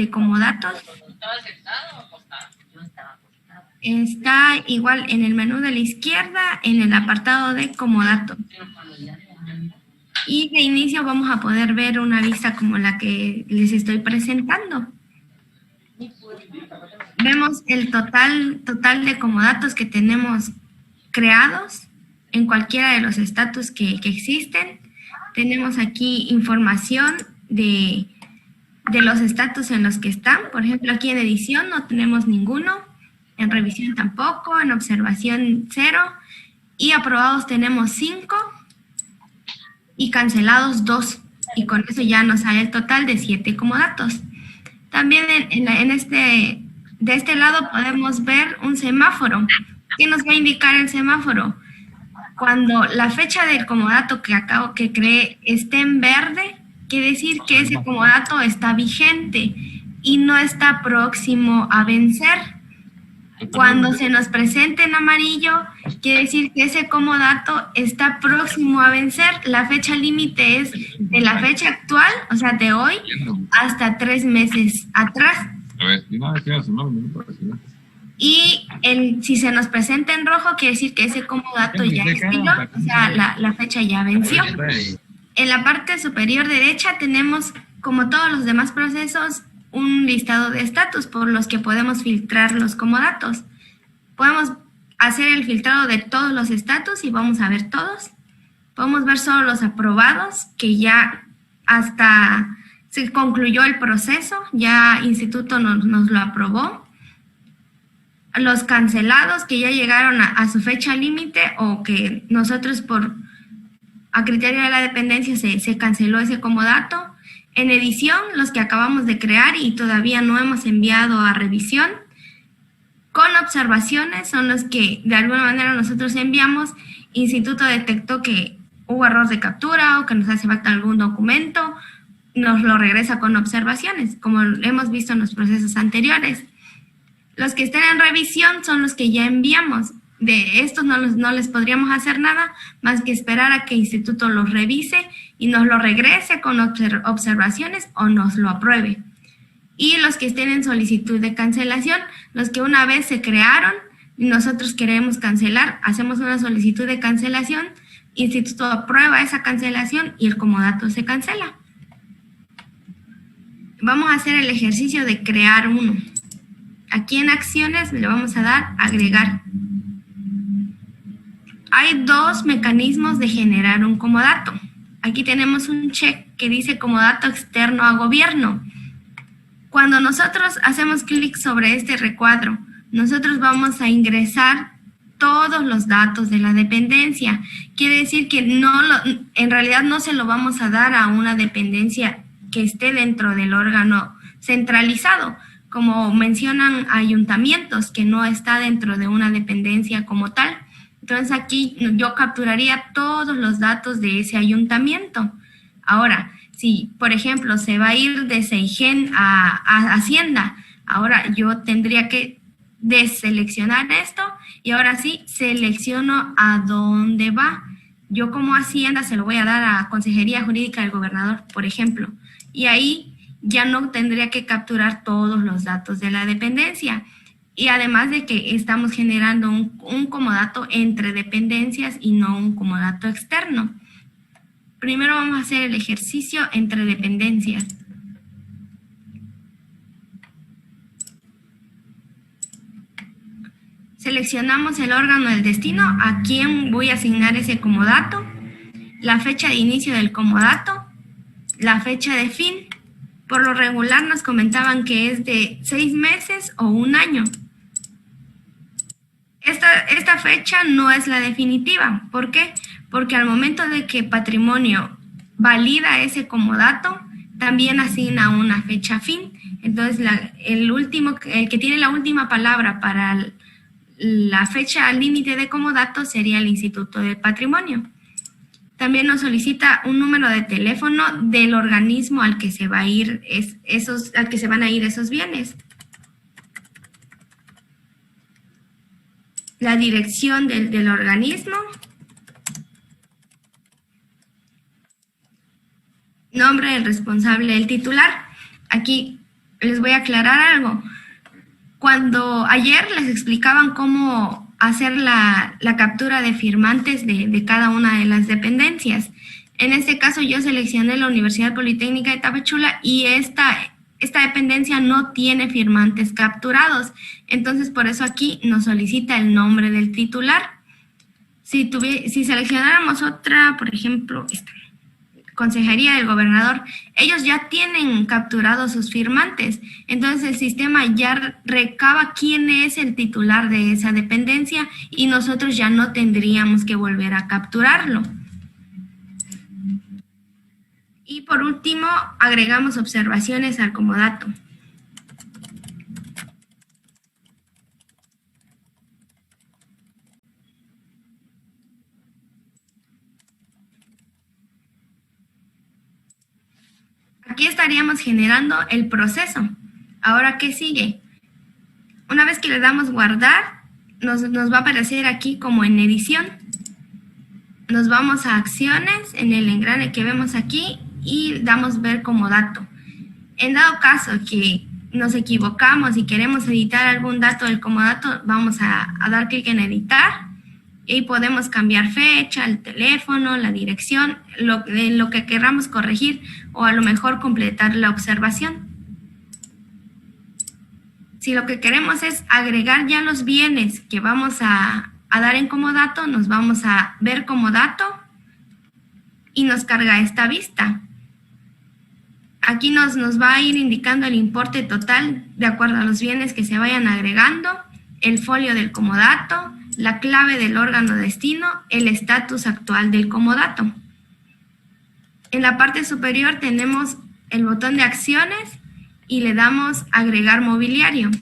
de comodatos está igual en el menú de la izquierda, en el apartado de comodato. Y de inicio vamos a poder ver una vista como la que les estoy presentando. Vemos el total de comodatos que tenemos creados en cualquiera de los estatus que existen. Tenemos aquí información de los estatus en los que están. Por ejemplo, aquí en edición no tenemos ninguno, en revisión tampoco, en observación 0, y aprobados tenemos 5 y cancelados 2, y con eso ya nos sale el total de 7 comodatos. También de este lado podemos ver un semáforo. ¿Qué nos va a indicar el semáforo? Cuando la fecha del comodato que creé esté en verde, quiere decir que ese comodato está vigente y no está próximo a vencer. Cuando se nos presente en amarillo, quiere decir que ese comodato está próximo a vencer. La fecha límite es de la fecha actual, o sea, de hoy, hasta 3 meses atrás. Y si se nos presenta en rojo, quiere decir que ese comodato ya expiró, o sea, la fecha ya venció. En la parte superior derecha tenemos, como todos los demás procesos, un listado de estatus por los que podemos filtrar los comodatos. Podemos hacer el filtrado de todos los estatus y vamos a ver todos. Podemos ver solo los aprobados, que ya hasta se concluyó el proceso, ya Instituto nos lo aprobó. Los cancelados que ya llegaron a su fecha límite o que nosotros a criterio de la dependencia se canceló ese comodato. En edición, los que acabamos de crear y todavía no hemos enviado a revisión. Con observaciones son los que de alguna manera nosotros enviamos. Instituto detectó que hubo error de captura o que nos hace falta algún documento, nos lo regresa con observaciones, como hemos visto en los procesos anteriores. Los que estén en revisión son los que ya enviamos. De estos no les podríamos hacer nada más que esperar a que el instituto los revise y nos lo regrese con observaciones o nos lo apruebe. Y los que estén en solicitud de cancelación, los que una vez se crearon y nosotros queremos cancelar, hacemos una solicitud de cancelación, instituto aprueba esa cancelación y el comodato se cancela. Vamos a hacer el ejercicio de crear uno. Aquí en acciones le vamos a dar agregar. Hay 2 mecanismos de generar un comodato. Aquí tenemos un check que dice comodato externo a gobierno. Cuando nosotros hacemos clic sobre este recuadro, nosotros vamos a ingresar todos los datos de la dependencia. Quiere decir que en realidad no se lo vamos a dar a una dependencia que esté dentro del órgano centralizado, como mencionan ayuntamientos, que no está dentro de una dependencia como tal. Entonces aquí yo capturaría todos los datos de ese ayuntamiento. Ahora, si por ejemplo se va a ir de Seigen a Hacienda, ahora yo tendría que deseleccionar esto y ahora sí selecciono a dónde va. Yo como Hacienda se lo voy a dar a Consejería Jurídica del Gobernador, por ejemplo, y ahí ya no tendría que capturar todos los datos de la dependencia. Y además de que estamos generando un comodato entre dependencias y no un comodato externo. Primero vamos a hacer el ejercicio entre dependencias. Seleccionamos el órgano del destino, a quién voy a asignar ese comodato, la fecha de inicio del comodato, la fecha de fin. Por lo regular nos comentaban que es de 6 meses o 1 año. Esta fecha no es la definitiva. ¿Por qué? Porque al momento de que Patrimonio valida ese comodato, también asigna una fecha fin. Entonces, el que tiene la última palabra para la fecha límite de comodato sería el Instituto de Patrimonio. También nos solicita un número de teléfono del organismo al que se va a ir al que se van a ir esos bienes. La dirección del organismo, nombre del responsable del titular. Aquí les voy a aclarar algo. Cuando ayer les explicaban cómo hacer la captura de firmantes de cada una de las dependencias. En este caso yo seleccioné la Universidad Politécnica de Tapachula y esta dependencia no tiene firmantes capturados. Entonces por eso aquí nos solicita el nombre del titular. Si seleccionáramos otra, por ejemplo, esta, Consejería del Gobernador, ellos ya tienen capturados sus firmantes, entonces el sistema ya recaba quién es el titular de esa dependencia y nosotros ya no tendríamos que volver a capturarlo. Y por último, agregamos observaciones al comodato. Aquí estaríamos generando el proceso. Ahora, ¿qué sigue? Una vez que le damos guardar, nos va a aparecer aquí como en edición. Nos vamos a acciones en el engrane que vemos aquí y damos ver comodato. En dado caso que nos equivocamos y queremos editar algún dato del comodato, vamos a dar clic en editar y ahí podemos cambiar fecha, el teléfono, la dirección, lo que queramos corregir o a lo mejor completar la observación. Si lo que queremos es agregar ya los bienes que vamos a dar en comodato, nos vamos a ver comodato y nos carga esta vista. Aquí nos va a ir indicando el importe total de acuerdo a los bienes que se vayan agregando, el folio del comodato, la clave del órgano destino, el estatus actual del comodato. En la parte superior tenemos el botón de acciones y le damos agregar mobiliario.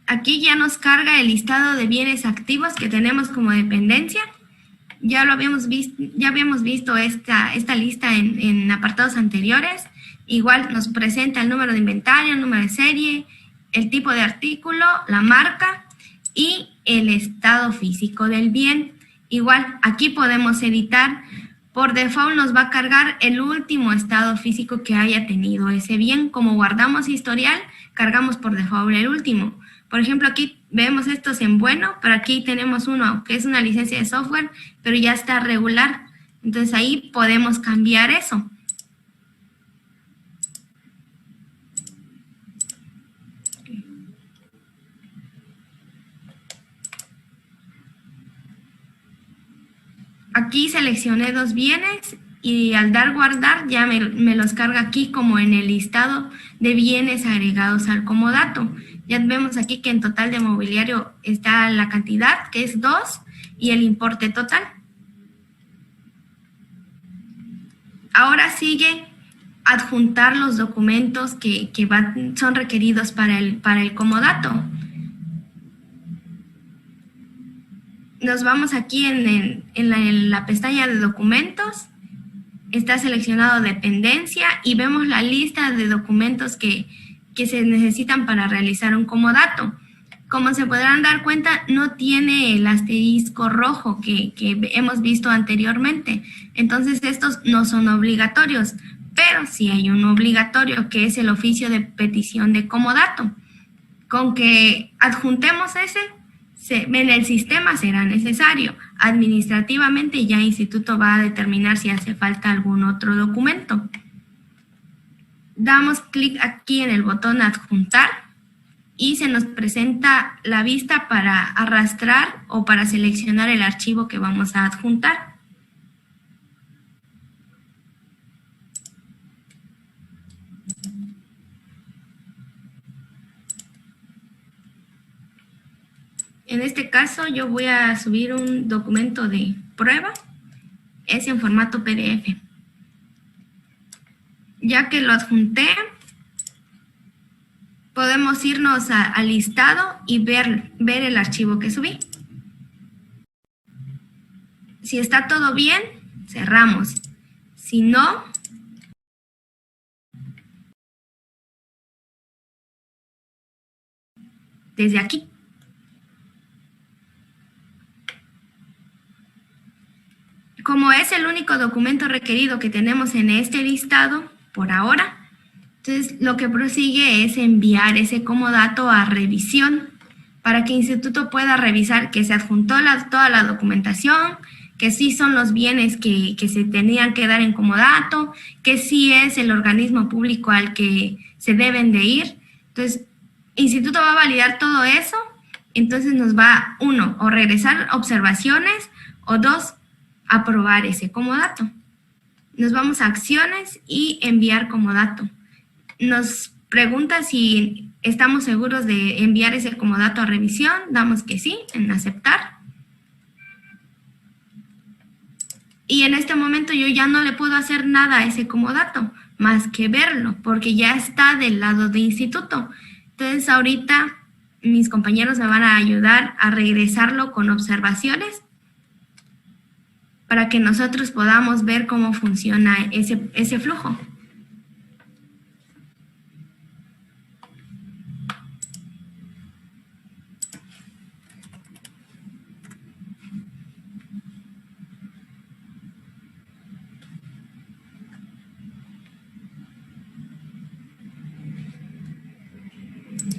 Aquí ya nos carga el listado de bienes activos que tenemos como dependencia. Ya habíamos visto esta lista en apartados anteriores. Igual nos presenta el número de inventario, el número de serie, el tipo de artículo, la marca y el estado físico del bien. Igual aquí podemos editar. Por default nos va a cargar el último estado físico que haya tenido ese bien. Como guardamos historial, cargamos por default el último. Por ejemplo, aquí vemos estos en bueno, pero aquí tenemos uno que es una licencia de software, pero ya está regular. Entonces ahí podemos cambiar eso. Aquí seleccioné dos bienes y al dar guardar ya me los carga aquí como en el listado de bienes agregados al comodato. Ya vemos aquí que en total de mobiliario está la cantidad, que es 2, y el importe total. Ahora sigue adjuntar los documentos que son requeridos para el comodato. Nos vamos aquí en la pestaña de documentos, está seleccionado dependencia y vemos la lista de documentos que se necesitan para realizar un comodato. Como se podrán dar cuenta, no tiene el asterisco rojo que hemos visto anteriormente. Entonces estos no son obligatorios, pero sí hay uno obligatorio que es el oficio de petición de comodato. Con que adjuntemos ese, en el sistema será necesario. Administrativamente ya el instituto va a determinar si hace falta algún otro documento. Damos clic aquí en el botón adjuntar y se nos presenta la vista para arrastrar o para seleccionar el archivo que vamos a adjuntar. En este caso yo voy a subir un documento de prueba, es en formato PDF. Ya que lo adjunté, podemos irnos al listado y ver el archivo que subí. Si está todo bien, cerramos. Si no, desde aquí. Como es el único documento requerido que tenemos en este listado, por ahora, entonces lo que prosigue es enviar ese comodato a revisión para que el instituto pueda revisar que se adjuntó toda la documentación, que sí son los bienes que se tenían que dar en comodato, que sí es el organismo público al que se deben de ir. Entonces, el instituto va a validar todo eso, entonces nos va, 1, o regresar observaciones, o 2, aprobar ese comodato. Nos vamos a acciones y enviar comodato. Nos pregunta si estamos seguros de enviar ese comodato a revisión, damos que sí, en aceptar. Y en este momento yo ya no le puedo hacer nada a ese comodato, más que verlo, porque ya está del lado de instituto. Entonces ahorita mis compañeros me van a ayudar a regresarlo con observaciones para que nosotros podamos ver cómo funciona ese flujo.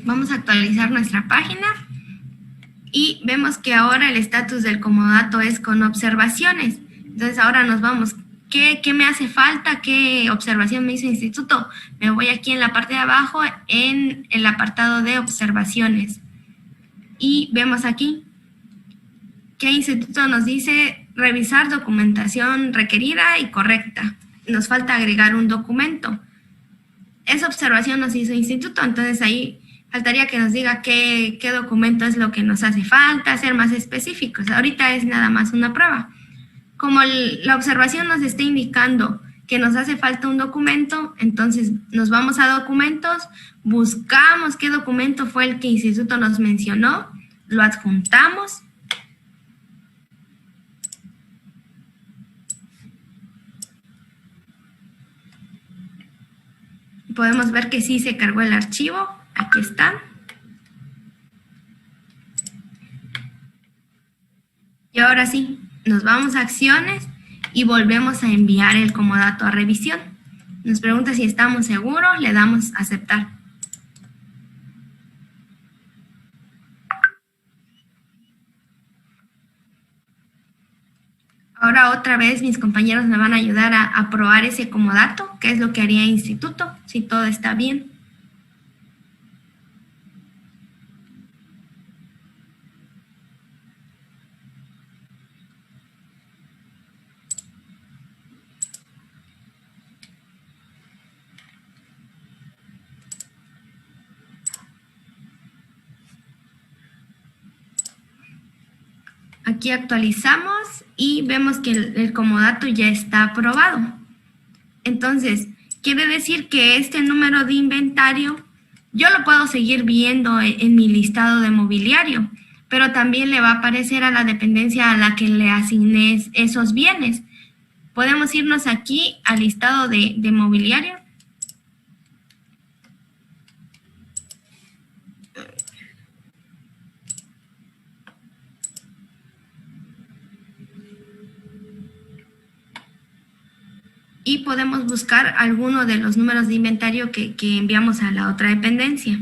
Vamos a actualizar nuestra página y vemos que ahora el estatus del comodato es con observaciones. Entonces ahora nos vamos, ¿qué me hace falta? ¿Qué observación me hizo el instituto? Me voy aquí en la parte de abajo en el apartado de observaciones y vemos aquí que el instituto nos dice revisar documentación requerida y correcta. Nos falta agregar un documento. Esa observación nos hizo el instituto, entonces ahí faltaría que nos diga qué documento es lo que nos hace falta, ser más específicos. Ahorita es nada más una prueba. Como la observación nos está indicando que nos hace falta un documento, entonces nos vamos a documentos, buscamos qué documento fue el que el instituto nos mencionó, lo adjuntamos. Podemos ver que sí se cargó el archivo. Aquí están. Y ahora sí, nos vamos a acciones y volvemos a enviar el comodato a revisión. Nos pregunta si estamos seguros, le damos a aceptar. Ahora otra vez mis compañeros me van a ayudar a aprobar ese comodato, que es lo que haría el instituto, si todo está bien. Aquí actualizamos y vemos que el comodato ya está aprobado. Entonces, quiere decir que este número de inventario yo lo puedo seguir viendo en mi listado de mobiliario, pero también le va a aparecer a la dependencia a la que le asigné esos bienes. Podemos irnos aquí al listado de mobiliario. Y podemos buscar alguno de los números de inventario que enviamos a la otra dependencia.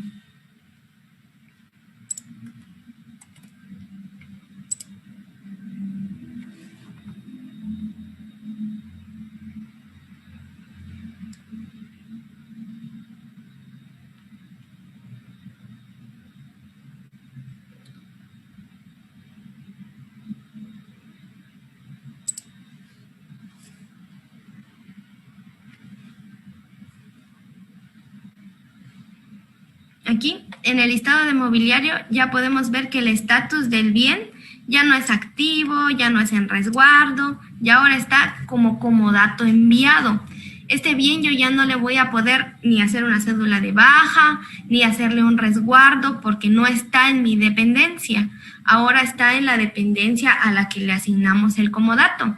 Aquí, en el listado de mobiliario, ya podemos ver que el estatus del bien ya no es activo, ya no es en resguardo, y ahora está como comodato enviado. Este bien yo ya no le voy a poder ni hacer una cédula de baja, ni hacerle un resguardo, porque no está en mi dependencia. Ahora está en la dependencia a la que le asignamos el comodato.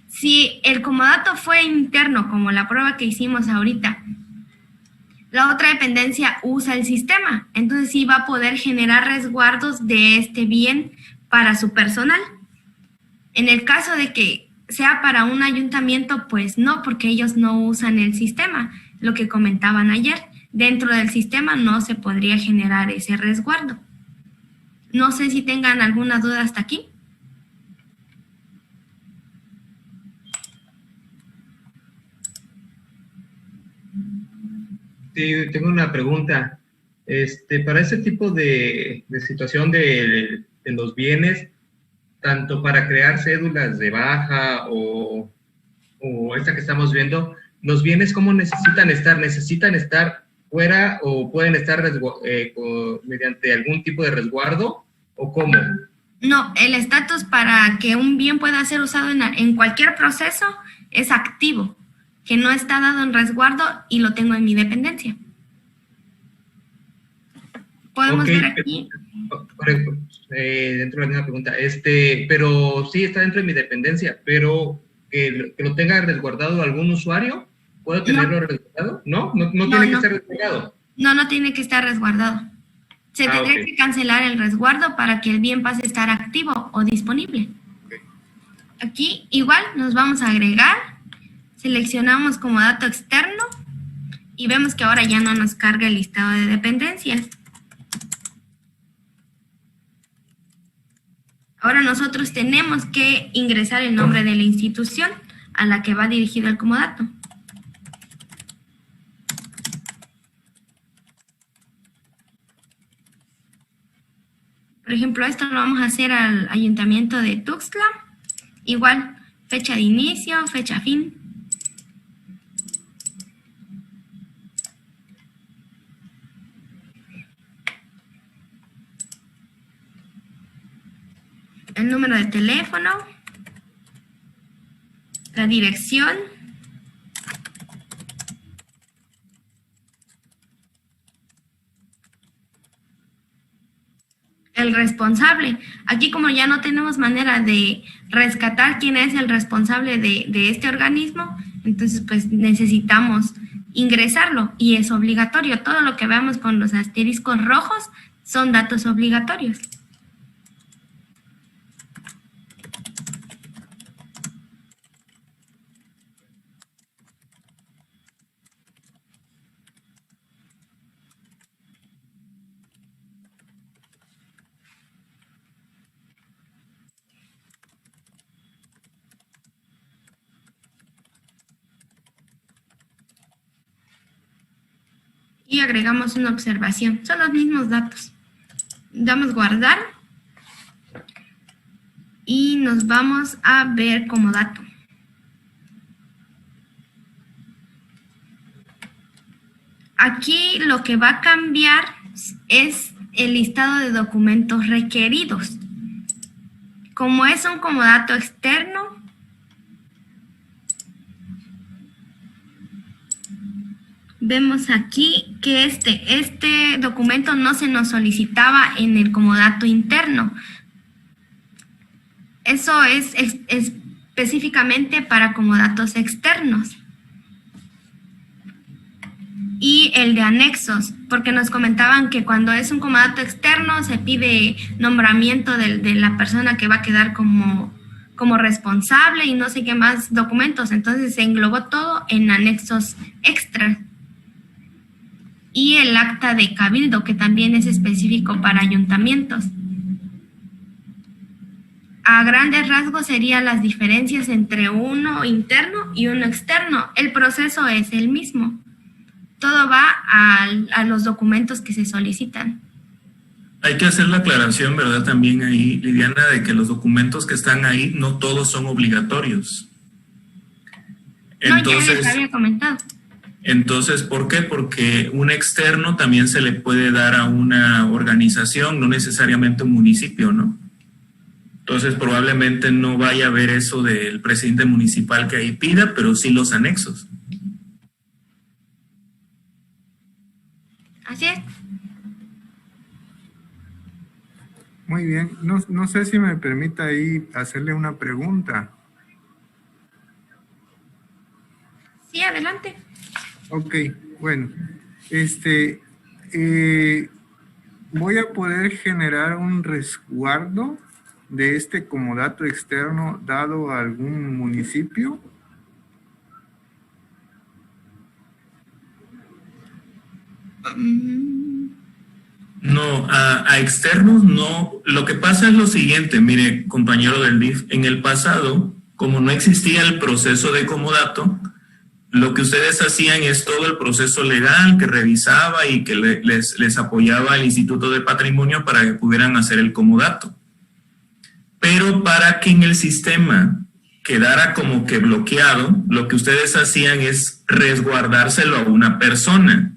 Si el comodato fue interno, como la prueba que hicimos ahorita, la otra dependencia usa el sistema. Entonces sí va a poder generar resguardos de este bien para su personal. En el caso de que sea para un ayuntamiento, pues no, porque ellos no usan el sistema, lo que comentaban ayer. Dentro del sistema no se podría generar ese resguardo. No sé si tengan alguna duda hasta aquí. Sí, tengo una pregunta. Para ese tipo de situación de los bienes, tanto para crear cédulas de baja o esta que estamos viendo, los bienes, ¿cómo necesitan estar? ¿Necesitan estar fuera o pueden estar mediante algún tipo de resguardo o cómo? No, el estatus para que un bien pueda ser usado en cualquier proceso es activo, que no está dado en resguardo y lo tengo en mi dependencia. Podemos ver aquí. Dentro de la misma pregunta, pero sí está dentro de mi dependencia, pero que lo tenga resguardado algún usuario, ¿puedo tenerlo resguardado? ¿No? ¿No tiene que estar resguardado? No tiene que estar resguardado. Se tendría que cancelar el resguardo para que el bien pase a estar activo o disponible. Aquí igual nos vamos a agregar, seleccionamos como dato externo y vemos que ahora ya no nos carga el listado de dependencias. Ahora nosotros tenemos que ingresar el nombre de la institución a la que va dirigido el comodato. Por ejemplo, esto lo vamos a hacer al Ayuntamiento de Tuxtla. Igual, fecha de inicio, fecha fin. El número de teléfono. La dirección. El responsable. Aquí como ya no tenemos manera de rescatar quién es el responsable de este organismo, entonces pues necesitamos ingresarlo y es obligatorio. Todo lo que veamos con los asteriscos rojos son datos obligatorios. Y agregamos una observación. Son los mismos datos. Damos guardar. Y nos vamos a ver como dato. Aquí lo que va a cambiar es el listado de documentos requeridos. Como es un comodato externo, vemos aquí que este documento no se nos solicitaba en el comodato interno. Eso es específicamente para comodatos externos. Y el de anexos, porque nos comentaban que cuando es un comodato externo se pide nombramiento de la persona que va a quedar como responsable y no sé qué más documentos. Entonces se englobó todo en anexos extra. Y el acta de cabildo, que también es específico para ayuntamientos. A grandes rasgos serían las diferencias entre uno interno y uno externo. El proceso es el mismo. Todo va a los documentos que se solicitan. Hay que hacer la aclaración, ¿verdad? También ahí, Liliana, de que los documentos que están ahí no todos son obligatorios. Entonces, no, ya les había comentado. Entonces, ¿por qué? Porque un externo también se le puede dar a una organización, no necesariamente un municipio, ¿no? Entonces, probablemente no vaya a haber eso del presidente municipal que ahí pida, pero sí los anexos. Así es. Muy bien. No sé si me permite ahí hacerle una pregunta. Sí, adelante. Ok, bueno. Voy a poder generar un resguardo de este comodato externo dado a algún municipio. No, a externos no. Lo que pasa es lo siguiente, mire, compañero del DIF, en el pasado, como no existía el proceso de comodato, lo que ustedes hacían es todo el proceso legal que revisaba y que les apoyaba el Instituto de Patrimonio para que pudieran hacer el comodato. Pero para que en el sistema quedara como que bloqueado, lo que ustedes hacían es resguardárselo a una persona.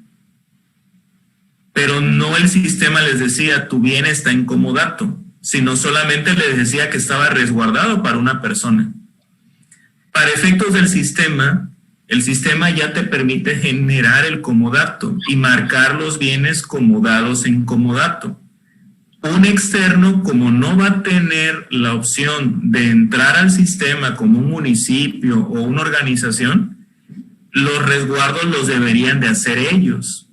Pero no el sistema les decía, tu bien está en comodato, sino solamente les decía que estaba resguardado para una persona. Para efectos del sistema, el sistema ya te permite generar el comodato y marcar los bienes comodados en comodato. Un externo, como no va a tener la opción de entrar al sistema como un municipio o una organización, los resguardos los deberían de hacer ellos.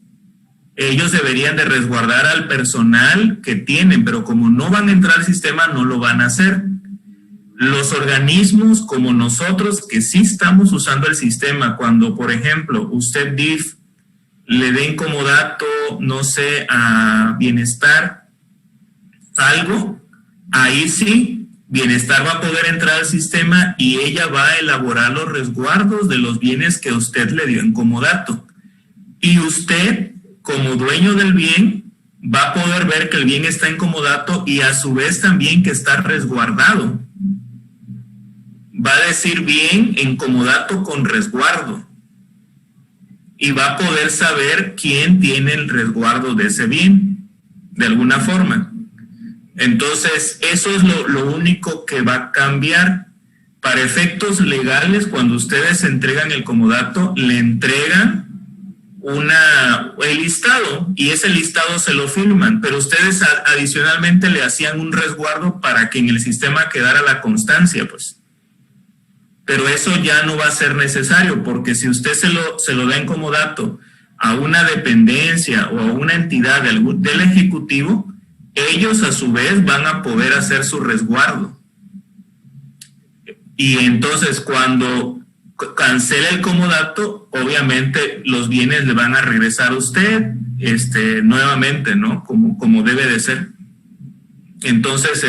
Ellos deberían de resguardar al personal que tienen, pero como no van a entrar al sistema, no lo van a hacer. Los organismos como nosotros, que sí estamos usando el sistema, cuando, por ejemplo, usted DIF le dé en comodato, no sé, a Bienestar, algo, ahí sí, Bienestar va a poder entrar al sistema y ella va a elaborar los resguardos de los bienes que usted le dio en comodato. Y usted, como dueño del bien, va a poder ver que el bien está en comodato y a su vez también que está resguardado. Va a decir bien en comodato con resguardo. Y va a poder saber quién tiene el resguardo de ese bien, de alguna forma. Entonces, eso es lo único que va a cambiar. Para efectos legales, cuando ustedes entregan el comodato, le entregan el listado y ese listado se lo firman, pero ustedes adicionalmente le hacían un resguardo para que en el sistema quedara la constancia, pues. Pero eso ya no va a ser necesario, porque si usted se lo da en comodato a una dependencia o a una entidad del Ejecutivo, ellos a su vez van a poder hacer su resguardo. Y entonces cuando cancela el comodato, obviamente los bienes le van a regresar a usted nuevamente, ¿no? Como debe de ser. Entonces,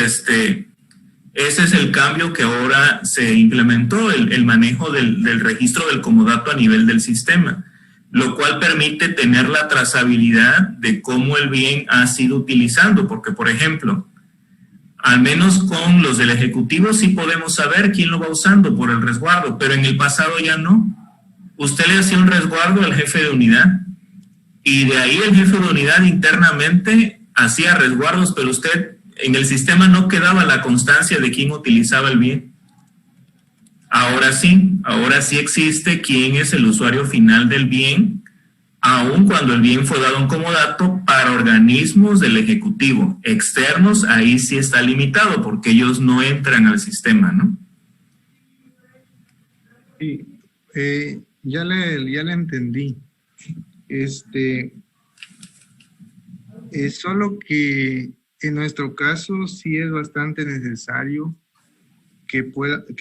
ese es el cambio que ahora se implementó, el manejo del registro del comodato a nivel del sistema, lo cual permite tener la trazabilidad de cómo el bien ha sido utilizando, porque, por ejemplo, al menos con los del Ejecutivo sí podemos saber quién lo va usando por el resguardo, pero en el pasado ya no. Usted le hacía un resguardo al jefe de unidad y de ahí el jefe de unidad internamente hacía resguardos, pero usted en el sistema no quedaba la constancia de quién utilizaba el bien. Ahora sí existe quién es el usuario final del bien, aun cuando el bien fue dado en comodato para organismos del Ejecutivo. Externos, ahí sí está limitado, porque ellos no entran al sistema, ¿no? Sí, ya le entendí. Solo que en nuestro caso sí es bastante necesario que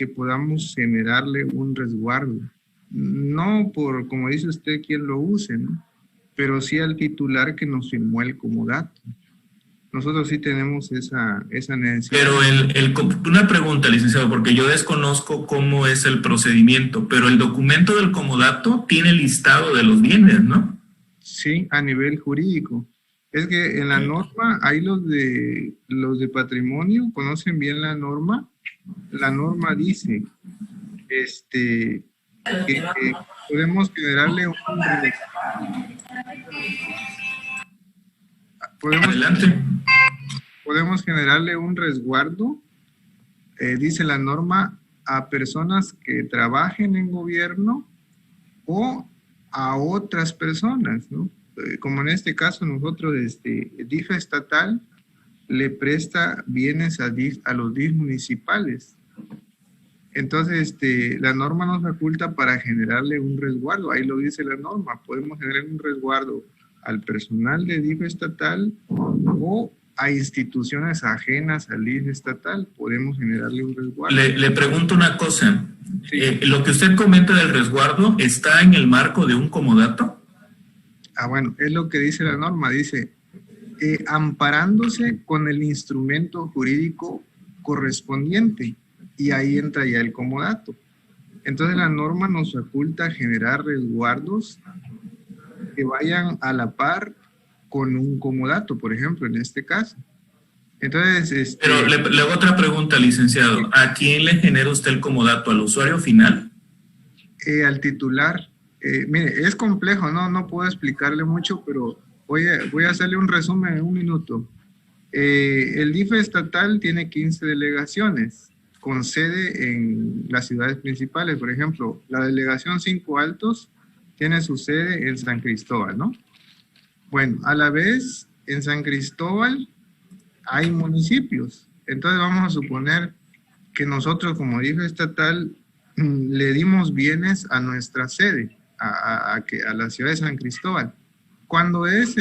podamos generarle un resguardo. No por, como dice usted, quien lo use, ¿no? Pero sí al titular que nos firmó el comodato. Nosotros sí tenemos esa necesidad. Pero una pregunta, licenciado, porque yo desconozco cómo es el procedimiento, pero el documento del comodato tiene listado de los bienes, ¿no? Sí, a nivel jurídico. Es que en la norma, hay los de patrimonio, conocen bien la norma. La norma dice que podemos generarle podemos generarle un resguardo, dice la norma, a personas que trabajen en gobierno o a otras personas, ¿no? Como en este caso nosotros, DIF estatal le presta bienes a los DIF municipales. Entonces, la norma nos faculta para generarle un resguardo. Ahí lo dice la norma. Podemos generar un resguardo al personal de DIF estatal o a instituciones ajenas al DIF estatal. Podemos generarle un resguardo. Le pregunto una cosa. Sí. Lo que usted comenta del resguardo, ¿está en el marco de un comodato? Bueno, es lo que dice la norma. Dice, amparándose con el instrumento jurídico correspondiente. Y ahí entra ya el comodato. Entonces la norma nos faculta generar resguardos que vayan a la par con un comodato, por ejemplo, en este caso. Entonces, Pero le hago otra pregunta, licenciado. ¿A quién le genera usted el comodato? ¿Al usuario final? Al titular. Mire, es complejo, no puedo explicarle mucho, pero voy a hacerle un resumen en un minuto. El DIF estatal tiene 15 delegaciones con sede en las ciudades principales. Por ejemplo, la delegación 5 Altos tiene su sede en San Cristóbal, ¿no? Bueno, a la vez, en San Cristóbal hay municipios. Entonces vamos a suponer que nosotros como DIF estatal le dimos bienes a nuestra sede, a la ciudad de San Cristóbal. Cuando es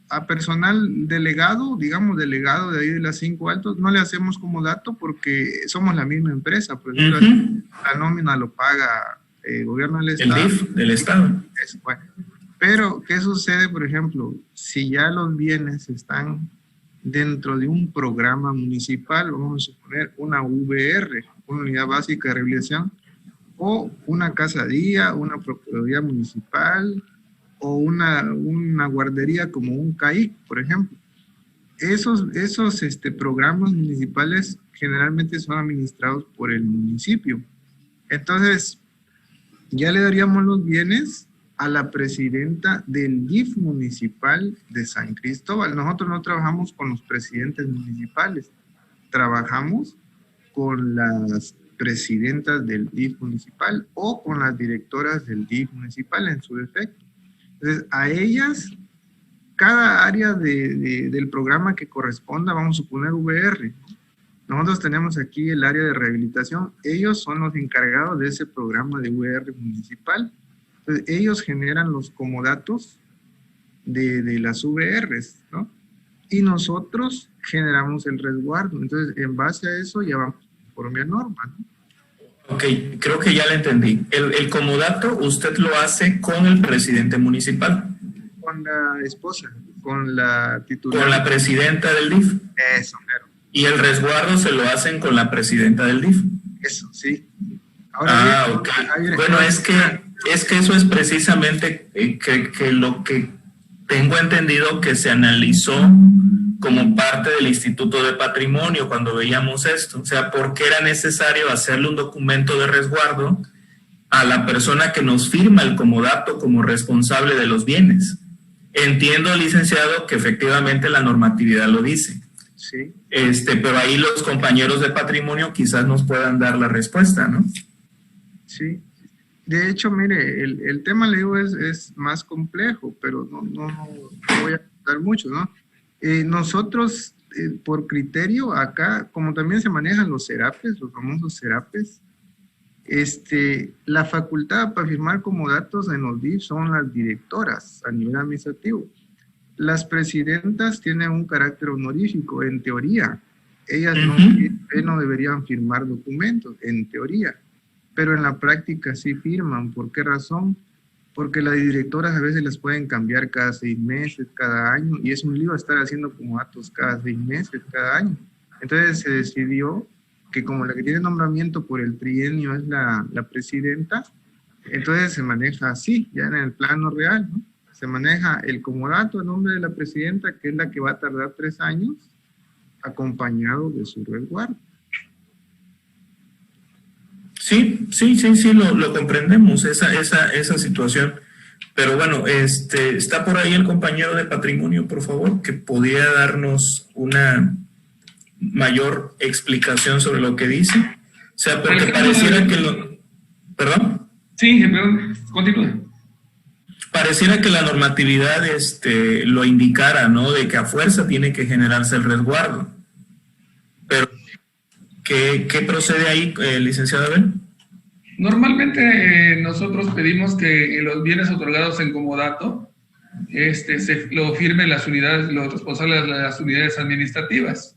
a personal delegado, digamos delegado de ahí de las 5 Altos, no le hacemos comodato porque somos la misma empresa. Por ejemplo, la nómina lo paga el gobierno del Estado. El DIF del Estado. Eso, bueno. Pero, ¿qué sucede, por ejemplo, si ya los bienes están dentro de un programa municipal, vamos a suponer una VR, una unidad básica de rehabilitación, o una casadía, una procuraduría municipal, o una guardería como un CAI, por ejemplo? Esos programas municipales generalmente son administrados por el municipio. Entonces, ya le daríamos los bienes a la presidenta del DIF municipal de San Cristóbal. Nosotros no trabajamos con los presidentes municipales, trabajamos con las presidentas del DIF municipal o con las directoras del DIF municipal en su defecto. Entonces, a ellas, cada área del programa que corresponda, vamos a suponer VR. Nosotros tenemos aquí el área de rehabilitación, ellos son los encargados de ese programa de VR municipal. Entonces, ellos generan los comodatos de las VRs, ¿no? Y nosotros generamos el resguardo. Entonces, en base a eso ya vamos por mi norma, ¿no? Ok, creo que ya le entendí. El comodato usted lo hace con el presidente municipal. Con la esposa, con la titular. Con la presidenta del DIF. Eso, claro. Y el resguardo se lo hacen con la presidenta del DIF. Eso, sí. Ahora ok. Bueno, es que eso es precisamente que lo que tengo entendido que se analizó como parte del Instituto de Patrimonio cuando veíamos esto. O sea, ¿por qué era necesario hacerle un documento de resguardo a la persona que nos firma el comodato como responsable de los bienes? Entiendo, licenciado, que efectivamente la normatividad lo dice. Sí. Pero ahí los compañeros de patrimonio quizás nos puedan dar la respuesta, ¿no? Sí. De hecho, mire, el tema, le digo, es más complejo, pero no voy a contar mucho, ¿no? Nosotros, por criterio, acá, como también se manejan los CERAPES, los famosos CERAPES, la facultad para firmar comodatos en los DIF son las directoras a nivel administrativo. Las presidentas tienen un carácter honorífico, en teoría. Ellas no deberían firmar documentos, en teoría. Pero en la práctica sí firman. ¿Por qué razón? Porque las directoras a veces las pueden cambiar cada 6 meses, cada año, y es un lío estar haciendo comodatos cada 6 meses, cada año. Entonces se decidió que como la que tiene nombramiento por el trienio es la presidenta, entonces se maneja así, ya en el plano real, ¿no? Se maneja el comodato a nombre de la presidenta, que es la que va a tardar 3 años, acompañado de su resguardo. Sí, lo comprendemos, esa situación. Pero bueno, está por ahí el compañero de patrimonio, por favor, que podría darnos una mayor explicación sobre lo que dice. O sea, porque pareciera que lo... ¿Perdón? Sí, perdón, continúa. Pareciera que la normatividad lo indicara, ¿no? De que a fuerza tiene que generarse el resguardo. Pero, ¿qué procede ahí, licenciado Abel? Normalmente nosotros pedimos que los bienes otorgados en comodato lo firmen las unidades, los responsables de las unidades administrativas.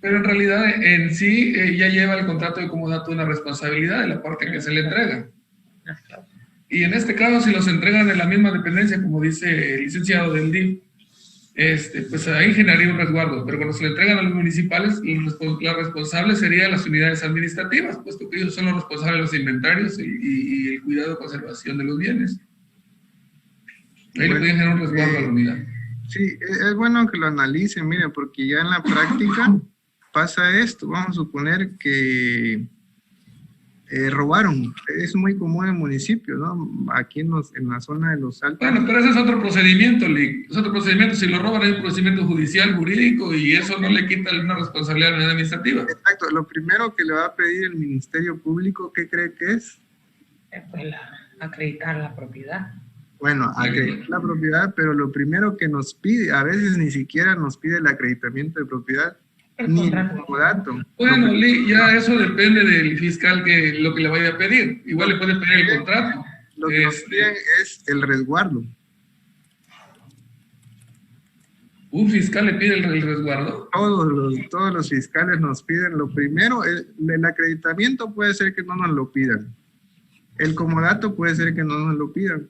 Pero en realidad, en sí, ya lleva el contrato de comodato una responsabilidad de la parte que se le entrega. Y en este caso, si los entregan en la misma dependencia, como dice el licenciado del DIF, pues ahí generaría un resguardo, pero cuando se le entregan a los municipales, la responsable serían las unidades administrativas, puesto que ellos son los responsables de los inventarios y el cuidado y conservación de los bienes. Ahí le pueden generar un resguardo a la unidad. Sí, es bueno que lo analicen, miren, porque ya en la práctica pasa esto. Vamos a suponer que robaron. Es muy común en municipios, ¿no? Aquí en la zona de los Altos. Bueno, pero ese es otro procedimiento, Lick. Es otro procedimiento. Si lo roban hay un procedimiento judicial, jurídico, y eso no le quita una responsabilidad administrativa. Exacto. Lo primero que le va a pedir el Ministerio Público, ¿qué cree que es? Pues acreditar la propiedad. Bueno, acreditar la propiedad, pero lo primero que nos pide, a veces ni siquiera nos pide el acreditamiento de propiedad, ni el comodato. Bueno, Lick, ya eso depende del fiscal lo que le vaya a pedir. Igual le puede pedir el contrato. Lo que nos piden es el resguardo. ¿Un fiscal le pide el resguardo? Todos los fiscales nos piden lo primero. El acreditamiento puede ser que no nos lo pidan. El comodato puede ser que no nos lo pidan.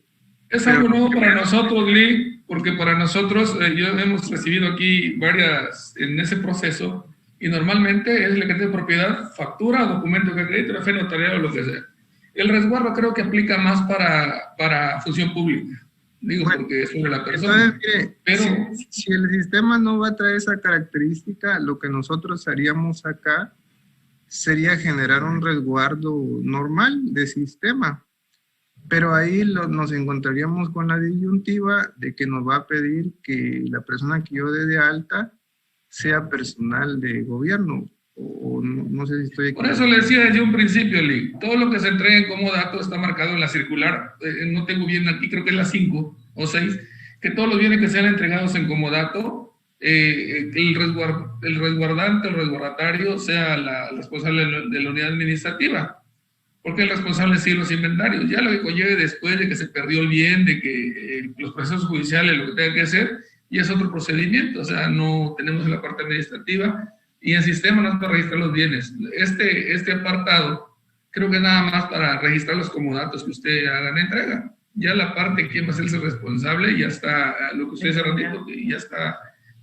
Es algo nuevo para nosotros, Lee, porque para nosotros, hemos recibido aquí varias en ese proceso, y normalmente es el acredite de propiedad, factura, documento que acredite, la fe notarial o lo que sea. El resguardo creo que aplica más para función pública, digo, bueno, porque es sobre la persona. Entonces, pero si el sistema no va a traer esa característica, lo que nosotros haríamos acá sería generar un resguardo normal de sistema. Pero ahí nos encontraríamos con la disyuntiva de que nos va a pedir que la persona que yo dé de alta sea personal de gobierno. O no sé si estoy equivocado. Por eso le decía desde un principio, Lee, todo lo que se entregue en comodato está marcado en la circular. No tengo bien aquí, creo que es la 5 o 6, que todos los bienes que sean entregados en comodato, el resguardante o el resguardatario sea la responsable de la unidad administrativa. Porque el responsable sí los inventarios. Ya lo que conlleve después de que se perdió el bien, de que los procesos judiciales, lo que tenga que hacer, y es otro procedimiento. O sea, no tenemos la parte administrativa y el sistema no es para registrar los bienes. Este apartado creo que es nada más para registrar los comodatos que usted haga la entrega. Ya la parte quién va a ser el responsable, ya está, lo que usted dice ratito, ya está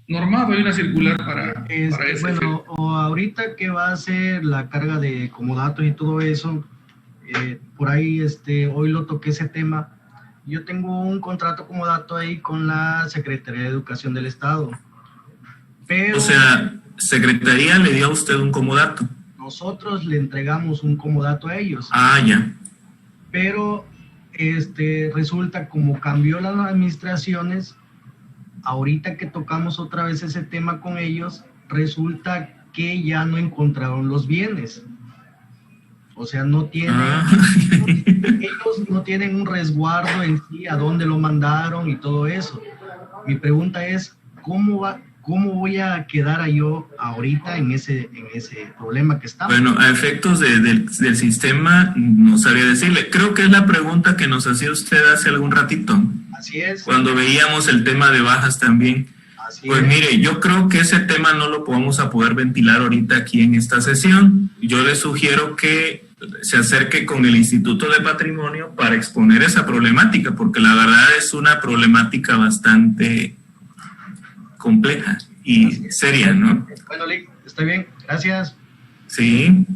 normado. Hay una circular para eso. Bueno, o ahorita que va a ser la carga de comodatos y todo eso, por ahí hoy lo toqué ese tema. Yo tengo un contrato comodato ahí con la Secretaría de Educación del Estado. Pero, o sea, Secretaría le dio a usted un comodato. Nosotros le entregamos un comodato a ellos. Ah, ya. Pero resulta como cambió las administraciones, ahorita que tocamos otra vez ese tema con ellos, resulta que ya no encontraron los bienes. O sea, no tienen, ellos no tienen un resguardo en sí, a dónde lo mandaron y todo eso. Mi pregunta es, ¿cómo voy a quedar yo ahorita en ese problema que estamos? Bueno, a efectos del sistema, no sabría decirle. Creo que es la pregunta que nos hacía usted hace algún ratito. Así es. Cuando veíamos el tema de bajas también. Pues mire, yo creo que ese tema no lo vamos a poder ventilar ahorita aquí en esta sesión. Yo le sugiero que se acerque con el Instituto de Patrimonio para exponer esa problemática, porque la verdad es una problemática bastante compleja y seria, ¿no? Bueno, Lick, está bien, gracias. Sí.